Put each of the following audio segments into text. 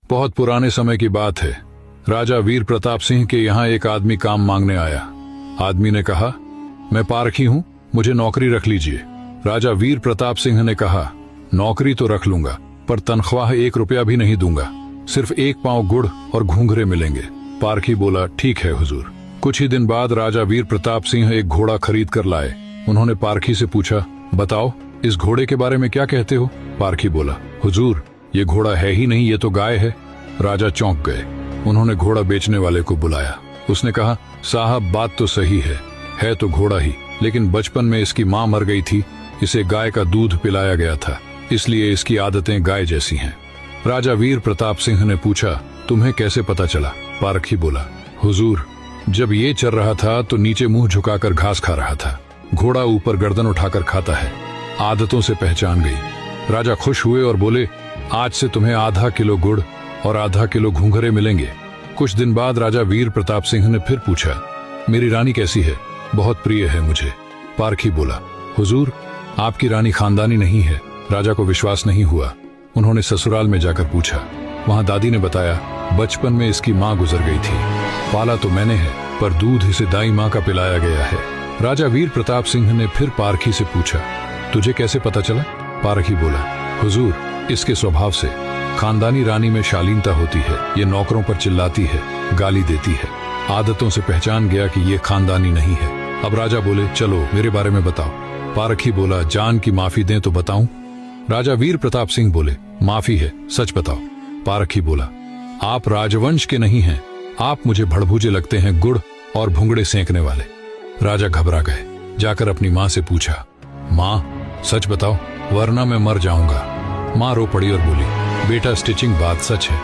बहुत पुराने समय की बात है। राजा वीर प्रताप सिंह के यहाँ एक आदमी काम मांगने आया। आदमी ने कहा, मैं पारखी हूँ, मुझे नौकरी रख लीजिए। राजा वीर प्रताप सिंह ने कहा, नौकरी तो रख लूंगा, पर तनख्वाह 1 रुपया भी नहीं दूंगा, सिर्फ 1 पांव गुड़ और घूंघरे मिलेंगे। पारखी बोला, ठीक है हुजूर। कुछ ही दिन बाद राजा वीर प्रताप सिंह एक घोड़ा खरीद कर लाए। उन्होंने पारखी से पूछा, बताओ इस घोड़े के बारे में क्या कहते हो? पारखी बोला, हुजूर ये घोड़ा है ही नहीं, ये तो गाय है। राजा चौंक गए। उन्होंने घोड़ा बेचने वाले को बुलाया। उसने कहा, साहब बात तो सही है तो घोड़ा ही, लेकिन बचपन में इसकी माँ मर गई थी, इसे गाय का दूध पिलाया गया था, इसलिए इसकी आदतें गाय जैसी हैं। राजा वीर प्रताप सिंह ने पूछा, तुम्हें कैसे पता चला? पारखी बोला, हुजूर जब ये चल रहा था तो नीचे मुंह झुकाकर घास खा रहा था, घोड़ा ऊपर गर्दन उठाकर खाता है, आदतों से पहचान गई। राजा खुश हुए और बोले, आज से तुम्हें आधा किलो गुड़ और आधा किलो घूंघरे मिलेंगे। कुछ दिन बाद राजा वीर प्रताप सिंह ने फिर पूछा, मेरी रानी कैसी है? बहुत प्रिय है मुझे। पारखी बोला, हुजूर आपकी रानी खानदानी नहीं है। राजा को विश्वास नहीं हुआ। उन्होंने ससुराल में जाकर पूछा। वहां दादी ने बताया, बचपन में इसकी माँ गुजर गई थी, पाला तो मैंने है, पर दूध इसे दाई माँ का पिलाया गया है। राजा वीर प्रताप सिंह ने फिर पारखी से पूछा, तुझे कैसे पता चला? पारखी बोला, हुजूर इसके स्वभाव से। खानदानी रानी में शालीनता होती है, ये नौकरों पर चिल्लाती है, गाली देती है, आदतों से पहचान गया कि ये खानदानी नहीं है। अब राजा बोले, चलो मेरे बारे में बताओ। पारखी बोला, जान की माफी दें तो बताऊं? राजा वीर प्रताप सिंह बोले, माफी है, सच बताओ। पारखी बोला, आप राजवंश के नहीं हैं, आप मुझे भड़भूजे लगते हैं, गुड़ और भुंगड़े सेंकने वाले। राजा घबरा गए। जाकर अपनी माँ से पूछा, माँ सच बताओ वरना मैं मर जाऊंगा। माँ रो पड़ी और बोली, बेटा स्टिचिंग बात सच है,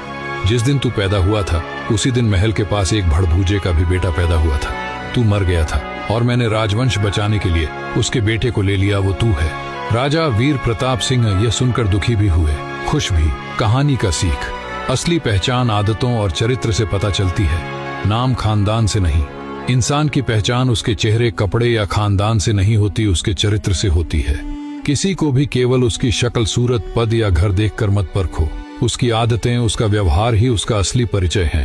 जिस दिन तू पैदा हुआ था उसी दिन महल के पास एक भड़भूजे का भी बेटा पैदा हुआ था। तू मर गया था और मैंने राजवंश बचाने के लिए उसके बेटे को ले लिया, वो तू है। राजा वीर प्रताप सिंह यह सुनकर दुखी भी हुए, खुश भी। कहानी का सीख, असली पहचान आदतों और चरित्र से पता चलती है, नाम खानदान से नहीं। इंसान की पहचान उसके चेहरे, कपड़े या खानदान से नहीं होती, उसके चरित्र से होती है। किसी को भी केवल उसकी शक्ल, सूरत, पद या घर देखकर मत परखो, उसकी आदतें, उसका व्यवहार ही उसका असली परिचय है।